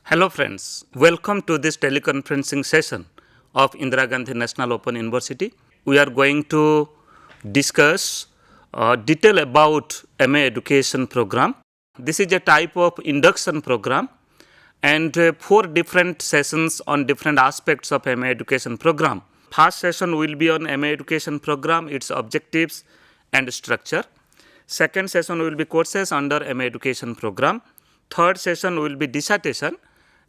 Hello friends, welcome to this teleconferencing session of Indira Gandhi National Open University. We are going to discuss detail about MA education program. This is a type of induction program and 4 different sessions on different aspects of MA education program. First session will be on MA education program, its objectives and structure. Second session will be courses under MA education program. Third session will be dissertation,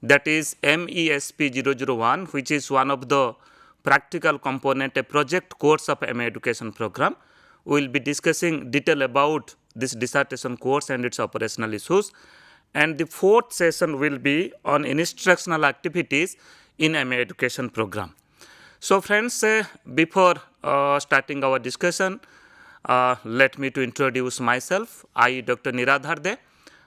that is MESP 001, which is one of the practical component, a project course of MA education program. We will be discussing detail about this dissertation course and its operational issues. And the fourth session will be on instructional activities in MA education program. So friends, before starting our discussion, let me to introduce myself. I, Dr. Niradhar De,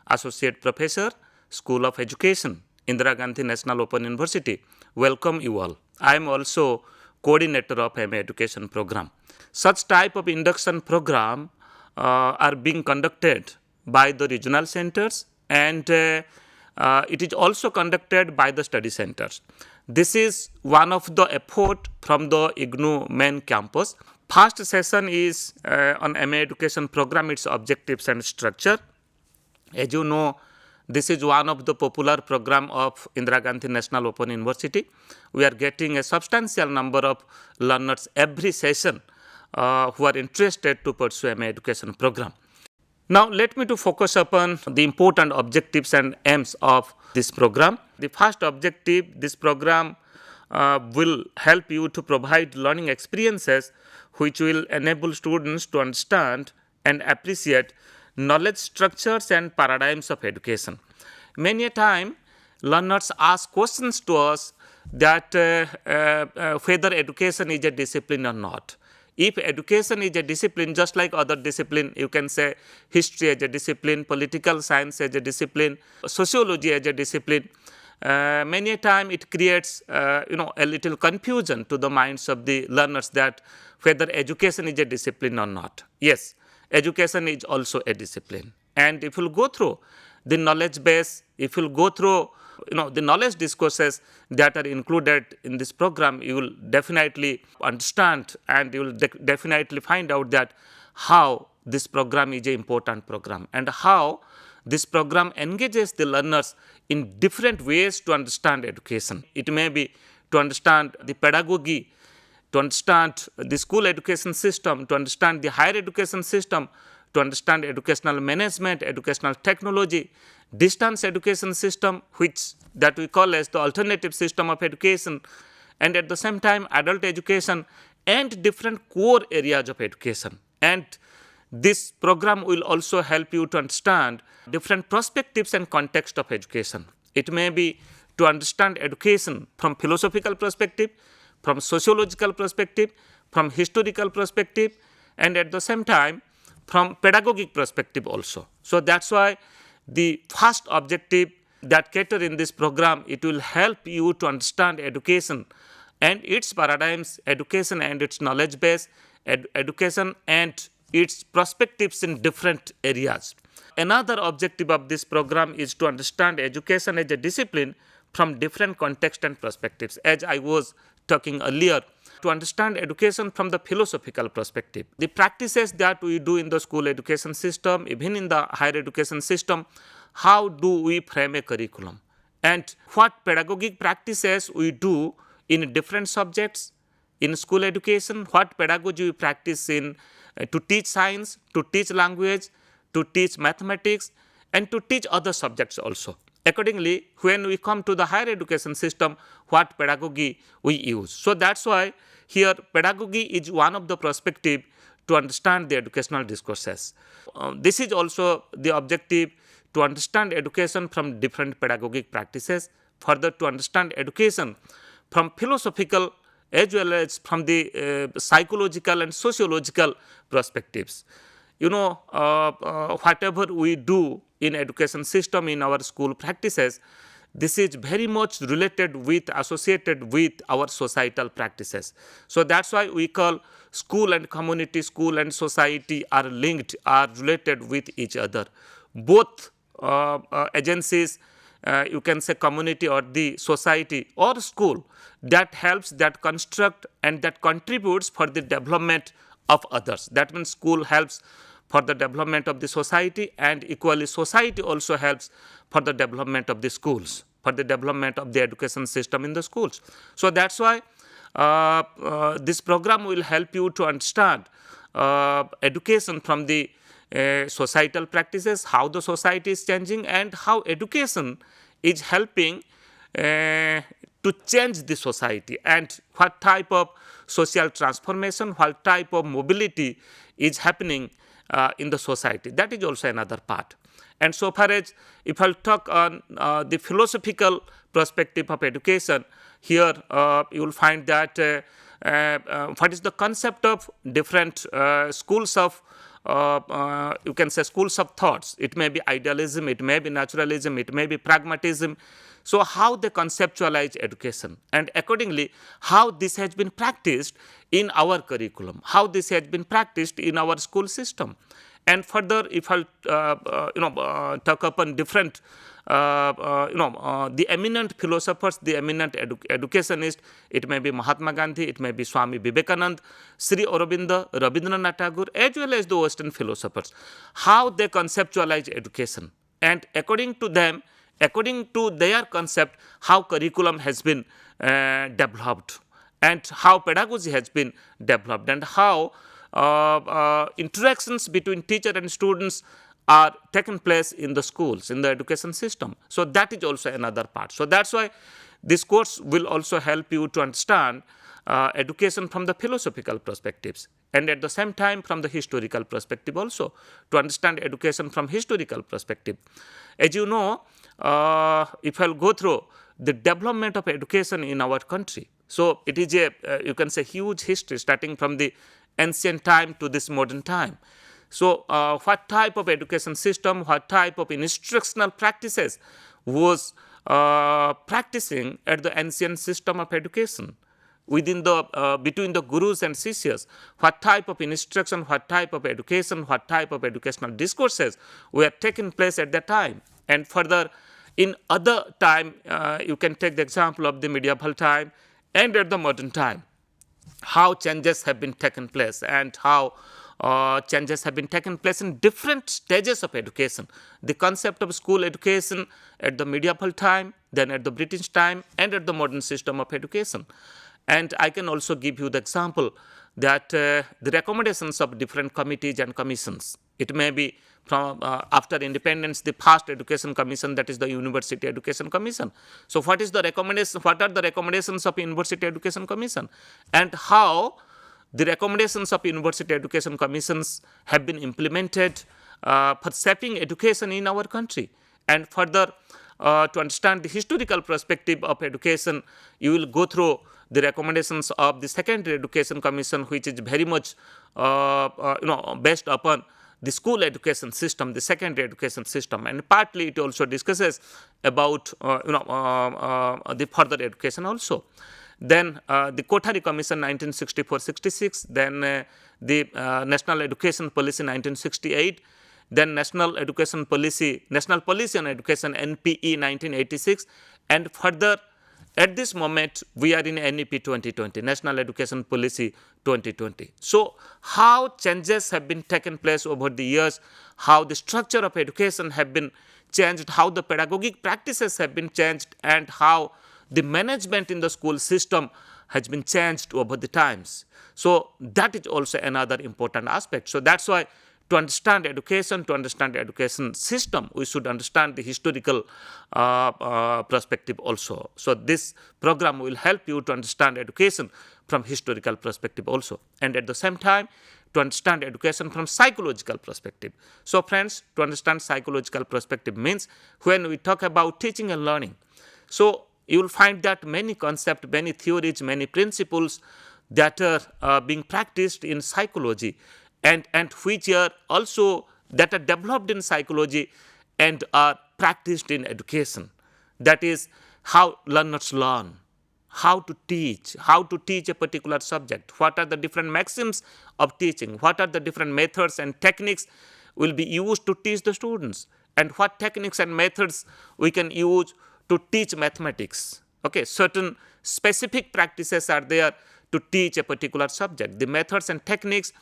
Associate Professor, School of Education, Indira Gandhi National Open University. Welcome you all. I am also coordinator of MA education program. Such type of induction program are being conducted by the regional centers, and it is also conducted by the study centers. This is one of the effort from the IGNOU main campus. First session is on MA education program, its objectives and structure. As you know, this is one of the popular program of Indira Gandhi National Open University. We are getting a substantial number of learners every session who are interested to pursue MA education program. Now, let me to focus upon the important objectives and aims of this program. The first objective, this program will help you to provide learning experiences which will enable students to understand and appreciate knowledge structures and paradigms of education. Many a time, learners ask questions to us that whether education is a discipline or not. If education is a discipline, just like other discipline, you can say history as a discipline, political science as a discipline, sociology as a discipline, many a time it creates a little confusion to the minds of the learners that whether education is a discipline or not. Yes, education is also a discipline, and if you go through the knowledge base, if you go through the knowledge discourses that are included in this program, you will definitely understand and you will definitely find out that how this program is an important program and how this program engages the learners in different ways to understand education. It may be to understand the pedagogy, to understand the school education system, to understand the higher education system, to understand educational management, educational technology, distance education system, which that we call as the alternative system of education, and at the same time adult education and different core areas of education. And this program will also help you to understand different perspectives and context of education. It may be to understand education from philosophical perspective, from sociological perspective, from historical perspective, and at the same time from pedagogic perspective also. So that's why the first objective that cater in this program, it will help you to understand education and its paradigms, education and its knowledge base, education and its perspectives in different areas. Another objective of this program is to understand education as a discipline from different contexts and perspectives. As I was talking earlier, to understand education from the philosophical perspective. The practices that we do in the school education system, even in the higher education system, how do we frame a curriculum? And what pedagogic practices we do in different subjects in school education, what pedagogy we practice in to teach science, to teach language, to teach mathematics, and to teach other subjects also. Accordingly, when we come to the higher education system, what pedagogy we use. So that's why here pedagogy is one of the perspective to understand the educational discourses. This is also the objective to understand education from different pedagogic practices, further to understand education from philosophical as well as from the psychological and sociological perspectives. Whatever we do in education system in our school practices, this is very much related with, associated with our societal practices. So that's why we call school and community, school and society are linked, are related with each other. Both agencies you can say community or the society or school that helps, that construct and that contributes for the development of others. That means school helps for the development of the society, and equally society also helps for the development of the schools, for the development of the education system in the schools. So that's why this program will help you to understand education from the societal practices, how the society is changing, and how education is helping to change the society, and what type of social transformation, what type of mobility is happening in the society. That is also another part. And so far as if I'll talk on the philosophical perspective of education, here you will find that what is the concept of different schools of you can say schools of thoughts. It may be idealism, it may be naturalism, it may be pragmatism. So how they conceptualize education, and accordingly how this has been practiced in our curriculum, how this has been practiced in our school system. And further, if I'll talk upon different the eminent philosophers, the eminent educationists, it may be Mahatma Gandhi, it may be Swami Vivekananda, Sri Aurobindo, Rabindranath Tagore, as well as the Western philosophers, how they conceptualize education, and according to them, according to their concept, how curriculum has been developed, and how pedagogy has been developed, and how interactions between teacher and students are taken place in the schools, in the education system. So that is also another part. So that's why this course will also help you to understand education from the philosophical perspectives, and at the same time from the historical perspective also, to understand education from historical perspective. As you know, if I'll go through the development of education in our country, so it is a you can say huge history starting from the ancient time to this modern time. So what type of education system, what type of instructional practices was practicing at the ancient system of education within the between the gurus and sishyas, what type of instruction, what type of education, what type of educational discourses were taking place at that time. And further, in other time, you can take the example of the medieval time and at the modern time, how changes have been taken place, and how changes have been taken place in different stages of education. The concept of school education at the medieval time, then at the British time, and at the modern system of education. And I can also give you the example that the recommendations of different committees and commissions. It may be from after independence, the first education commission, that is the University Education Commission. So what is the recommendation? What are the recommendations of University Education Commission, and how the recommendations of University Education Commissions have been implemented for shaping education in our country. And further, to understand the historical perspective of education, you will go through the recommendations of the Secondary Education Commission, which is very much based upon the school education system, the secondary education system, and partly it also discusses about the further education also. Then the Kothari Commission 1964-66, then the National Education Policy 1968, then National Policy on Education NPE 1986, and further at this moment we are in NEP 2020, National Education Policy 2020. So how changes have been taken place over the years, how the structure of education have been changed, how the pedagogic practices have been changed, and how the management in the school system has been changed over the times. So that is also another important aspect. So that's why to understand education, to understand the education system, we should understand the historical perspective also. So this program will help you to understand education from historical perspective also, and at the same time to understand education from psychological perspective. So friends, to understand psychological perspective means when we talk about teaching and learning, so you will find that many concepts, many theories, many principles that are being practiced in psychology, and which are also that are developed in psychology and are practiced in education. That is how learners learn, how to teach a particular subject, what are the different maxims of teaching, what are the different methods and techniques will be used to teach the students, and what techniques and methods we can use to teach mathematics. Okay, certain specific practices are there to teach a particular subject. The methods and techniques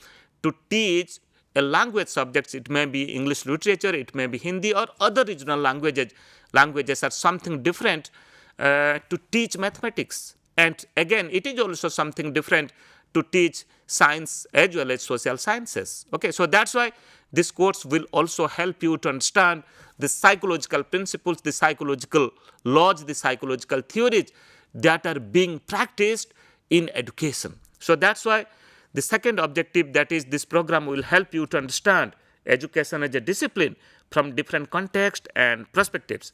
to teach a language subjects, it may be English literature, it may be Hindi or other regional languages are something different to teach mathematics. And again, it is also something different to teach science as well as social sciences. Okay, so that's why this course will also help you to understand the psychological principles, the psychological laws, the psychological theories that are being practiced in education. So that's why the second objective, that is, this program will help you to understand education as a discipline from different contexts and perspectives.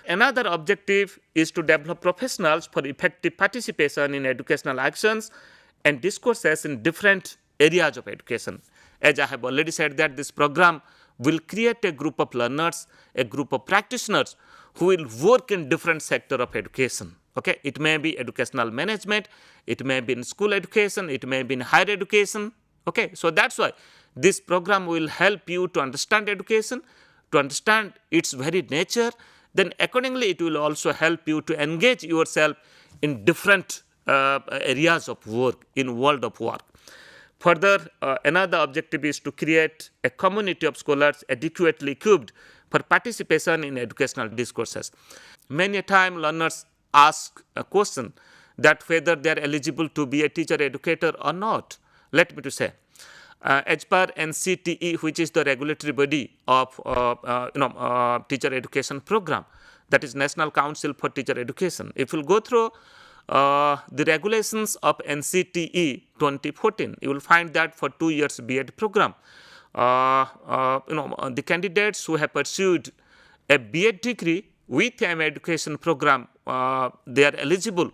Another objective is to develop professionals for effective participation in educational actions and discourses in different areas of education. As I have already said, that this program will create a group of learners, a group of practitioners who will work in different sector of education. Okay, it may be educational management, it may be in school education, it may be in higher education. Okay, so that's why this program will help you to understand education, to understand its very nature. Then accordingly, it will also help you to engage yourself in different areas of work, in world of work. Further, another objective is to create a community of scholars adequately equipped for participation in educational discourses. Many times learners ask a question that whether they are eligible to be a teacher educator or not. Let me to say, as per NCTE, which is the regulatory body of teacher education program, that is National Council for Teacher Education. If you go through the regulations of NCTE 2014, you will find that for 2 years B.Ed program, the candidates who have pursued a B.Ed degree with MA education program, they are eligible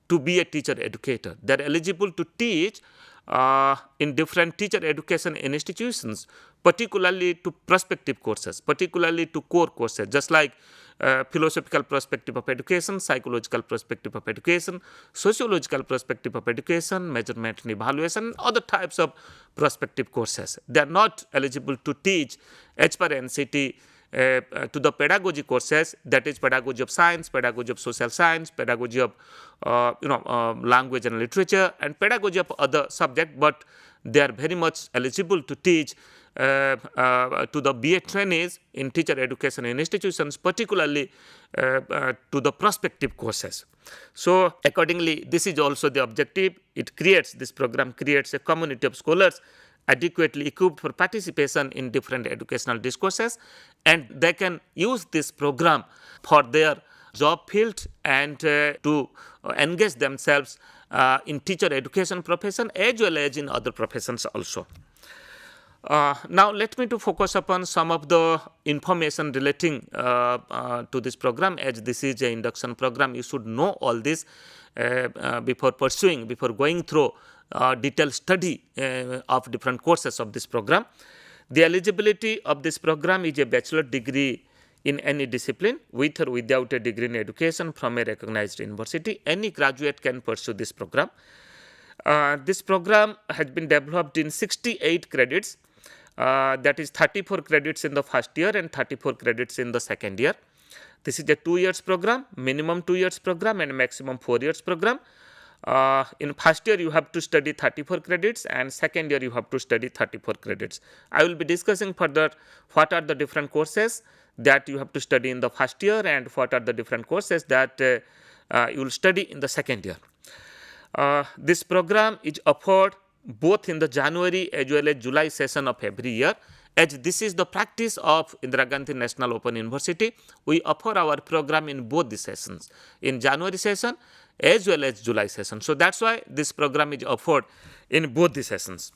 to be a teacher educator. They are eligible to teach in different teacher education institutions, particularly to prospective courses, particularly to core courses, just like philosophical perspective of education, psychological perspective of education, sociological perspective of education, measurement and evaluation, other types of prospective courses. They are not eligible to teach as per NCT to the pedagogy courses, that is pedagogy of science, pedagogy of social science, pedagogy of language and literature, and pedagogy of other subject, but they are very much eligible to teach to the B.Ed trainees in teacher education institutions, particularly to the prospective courses. So accordingly, this is also the objective. This program creates a community of scholars adequately equipped for participation in different educational discourses, and they can use this program for their job field and to engage themselves in teacher education profession as well as in other professions also. Now let me to focus upon some of the information relating to this program. As this is an induction program, you should know all this before going through detailed study of different courses of this program. The eligibility of this program is a bachelor degree in any discipline with or without a degree in education from a recognized university. Any graduate can pursue this program. This program has been developed in 68 credits, that is 34 credits in the first year and 34 credits in the second year. This is a 2 years program, minimum 2 years program and maximum 4 years program. In first year you have to study 34 credits and second year you have to study 34 credits. I will be discussing further what are the different courses that you have to study in the first year and what are the different courses that you will study in the second year. This program is offered both in the January as well as July session of every year. As this is the practice of Indira Gandhi National Open University, we offer our program in both the sessions, in January session as well as July session. So that's why this program is offered in both the sessions.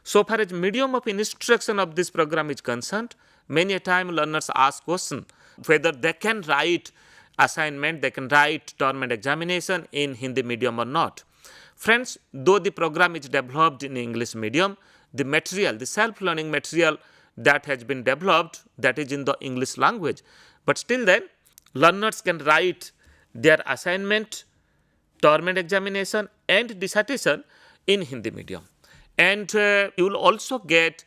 So far as medium of instruction of this program is concerned, many a time learners ask question whether they can write assignment, they can write term and examination in Hindi medium or not. Friends, though the program is developed in English medium, the material, the self-learning material that has been developed, that is in the English language, but still then learners can write their assignment, term and examination and dissertation in Hindi medium. And you will also get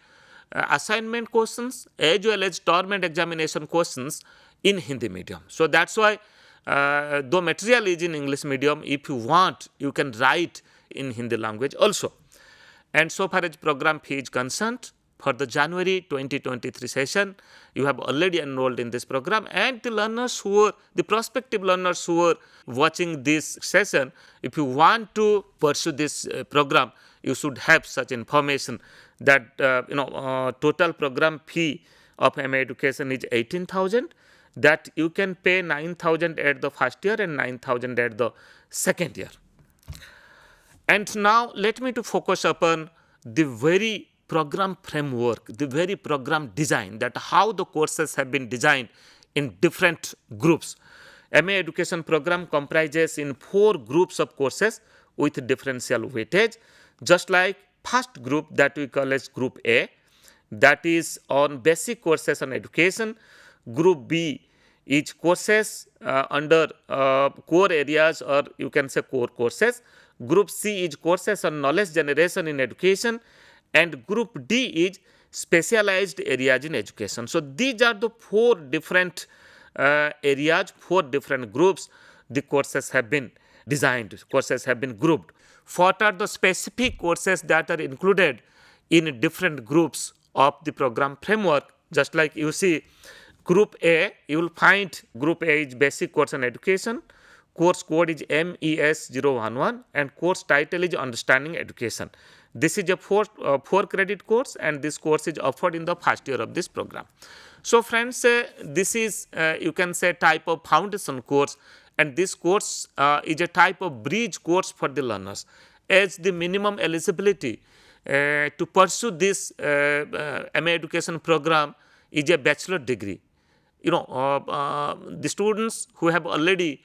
assignment questions as well as term and examination questions in Hindi medium. So that's why though material is in English medium, if you want, you can write in Hindi language also. And so far as program fee is concerned, for the January 2023 session, you have already enrolled in this program, and the prospective learners who are watching this session, if you want to pursue this program, you should have such information that total program fee of MA education is 18,000, that you can pay 9,000 at the first year and 9,000 at the second year. And now let me to focus upon the very program framework, the very program design, that how the courses have been designed in different groups. MA education program comprises in 4 groups of courses with differential weightage, just like first group that we call as group A, that is on basic courses on education. Group B is courses under core areas, or you can say core courses. Group C is courses on knowledge generation in education, and group D is specialized areas in education. So these are the 4 different areas, 4 different groups the courses have been designed, courses have been grouped. What are the specific courses that are included in different groups of the program framework? Just like you see group A, you will find group A is basic course on education, course code is MES011, and course title is understanding education. This is a 4 credit course, and this course is offered in the first year of this program. So friends, this is you can say type of foundation course, and this course is a type of bridge course for the learners, as the minimum eligibility to pursue this MA education program is a bachelor degree. The students who have already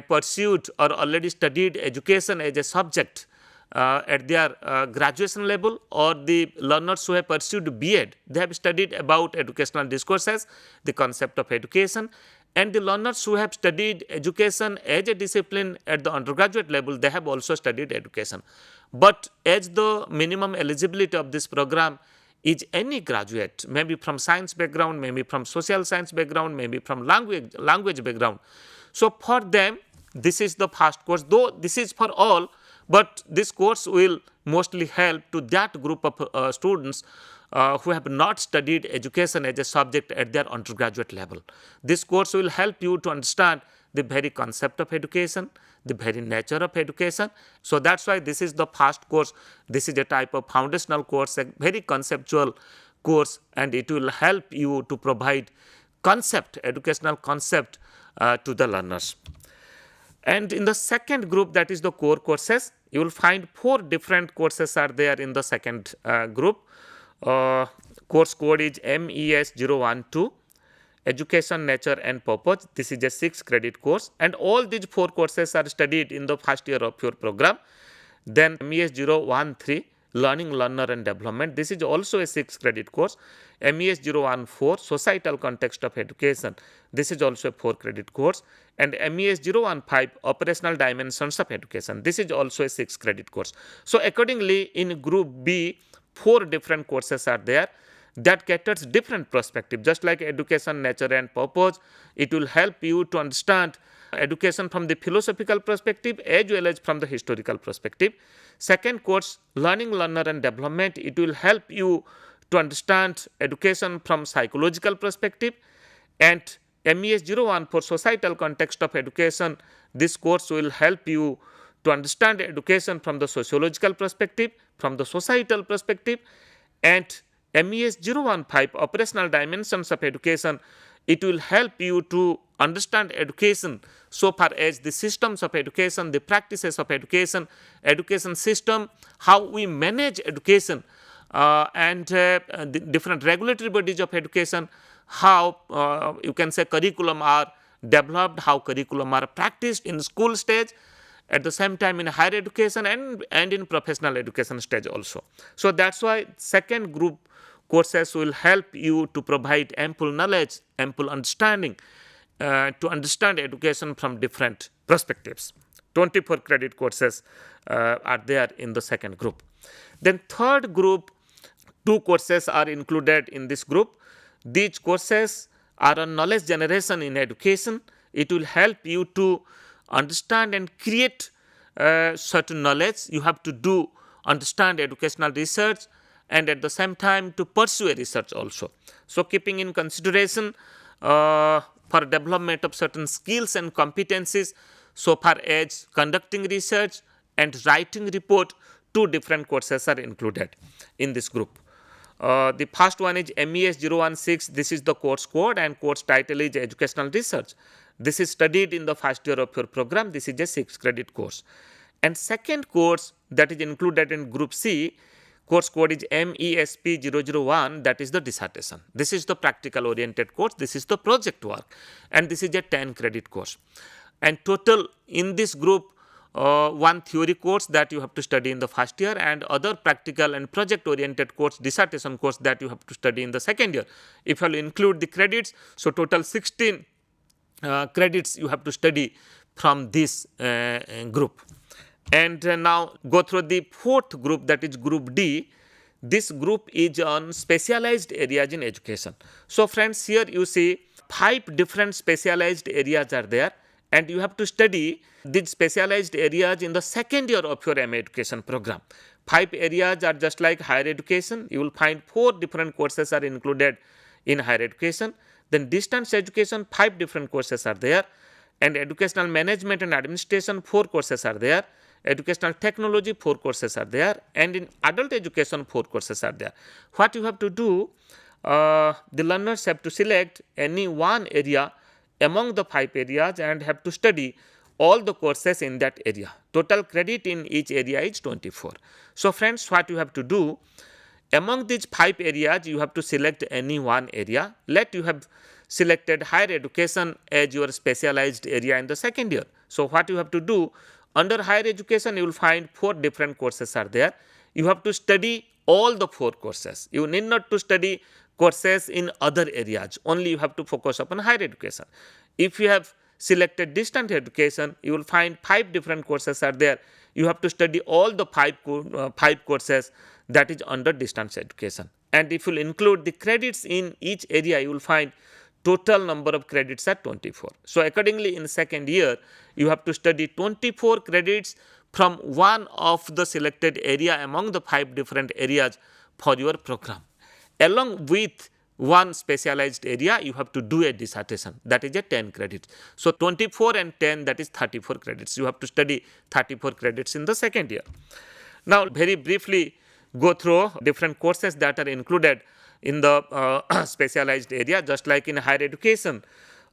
pursued or already studied education as a subject at their graduation level, or the learners who have pursued B.Ed, they have studied about educational discourses, the concept of education, and the learners who have studied education as a discipline at the undergraduate level, they have also studied education. But as the minimum eligibility of this program is any graduate, maybe from science background, maybe from social science background, maybe from language background. So for them, this is the first course, though this is for all, but this course will mostly help to that group of students who have not studied education as a subject at their undergraduate level. This course will help you to understand the very concept of education, the very nature of education. So that's why this is the first course. This is a type of foundational course, a very conceptual course, and it will help you to provide educational concept to the learners. And in the second group, that is the core courses, you will find 4 different courses are there in the second group. Course code is MES012, Education, Nature and Purpose. This is a 6 credit course, and all these 4 courses are studied in the first year of your program. Then MES013, Learning, Learner and Development. This is also a 6 credit course. MES014, Societal Context of Education. This is also a 4 credit course. And MES015, Operational Dimensions of Education. This is also a 6 credit course. So accordingly, in group B, 4 different courses are there that caters different perspective. Just like Education, Nature and Purpose, it will help you to understand education from the philosophical perspective as well as from the historical perspective. Second course, Learning, Learner and Development, it will help you to understand education from psychological perspective. And MES01 for Societal Context of Education, this course will help you to understand education from the sociological perspective, from the societal perspective. And MES015, Operational Dimensions of Education, it will help you to understand education so far as the systems of education, the practices of education, education system, how we manage education, and the different regulatory bodies of education, how you can say curriculum are developed, how curriculum are practiced in school stage, at the same time in higher education and in professional education stage also. So that's why second group courses will help you to provide ample knowledge, ample understanding, to understand education from different perspectives. 24 credit courses are there in the second group. Then third group, 2 courses are included in this group. These courses are on knowledge generation in education. It will help you to understand and create certain knowledge. You have to understand educational research and at the same time to pursue a research also. So, keeping in consideration for development of certain skills and competencies so far as conducting research and writing report, 2 different courses are included in this group. The first one is MES 016. This is the course code and course title is Educational Research. This is studied in the first year of your program. This is a 6 credit course. And second course that is included in group C, course code is MESP 001, that is the dissertation. This is the practical oriented course. This is the project work and this is a 10 credit course. And total in this group, one theory course that you have to study in the first year and other practical and project oriented course, dissertation course that you have to study in the second year. If you include the credits, so total 16 credits you have to study from this group. And now go through the fourth group, that is group D. This group is on specialized areas in education. So friends, here you see 5 different specialized areas are there and you have to study these specialized areas in the second year of your MA education program. 5 areas are just like higher education. You will find 4 different courses are included in higher education. Then distance education, 5 different courses are there, and educational management and administration, 4 courses are there. Educational technology, 4 courses are there, and in adult education 4 courses are there. What you have to do, the learners have to select any one area among the 5 areas and have to study all the courses in that area. Total credit in each area is 24. So friends, what you have to do, among these 5 areas you have to select any one area. Let you have selected higher education as your specialized area in the second year. So what you have to do, under higher education you will find 4 different courses are there. You have to study all the 4 courses. You need not to study courses in other areas, only you have to focus upon higher education. If you have selected distance education, you will find 5 different courses are there. You have to study all the 5 courses that is under distance education. And if you include the credits in each area, you will find total number of credits are 24. So accordingly, in second year, you have to study 24 credits from one of the selected area among the 5 different areas for your program. Along with one specialized area, you have to do a dissertation, that is a 10 credits. So 24 and 10, that is 34 credits. You have to study 34 credits in the second year. Now very briefly go through different courses that are included in the specialized area. Just like in higher education,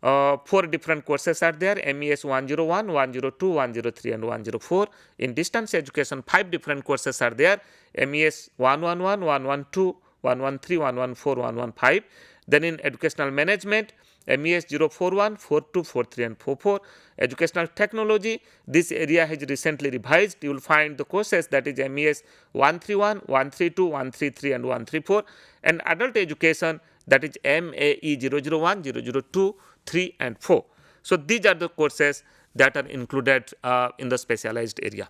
4 different courses are there: MES 101, 102, 103 and 104. In distance education, 5 different courses are there: MES 111, 112, 113, 114, 115. Then in educational management, MES 041, 42, 43 and 44. Educational technology, this area has recently revised. You will find the courses that is MES 131, 132, 133 and 134. And adult education, that is MAE 001, 002, 3 and 4. So these are the courses that are included in the specialized area.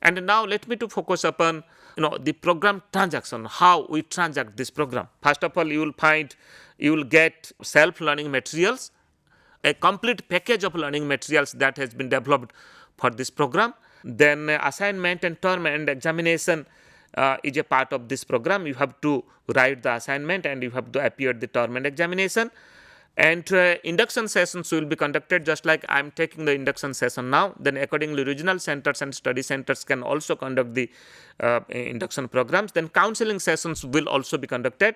And now let me to focus upon the program transaction, how we transact this program. First of all, you will get self-learning materials, a complete package of learning materials that has been developed for this program. Then assignment and term and examination is a part of this program. You have to write the assignment and you have to appear the term and examination. And induction sessions will be conducted just like I am taking the induction session now. Then accordingly, regional centers and study centers can also conduct the induction programs. Then counseling sessions will also be conducted.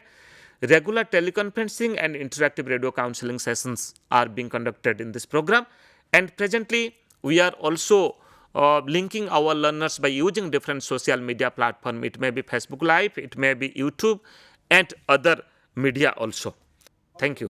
Regular teleconferencing and interactive radio counseling sessions are being conducted in this program. And presently, we are also linking our learners by using different social media platforms. It may be Facebook Live, it may be YouTube and other media also. Thank you.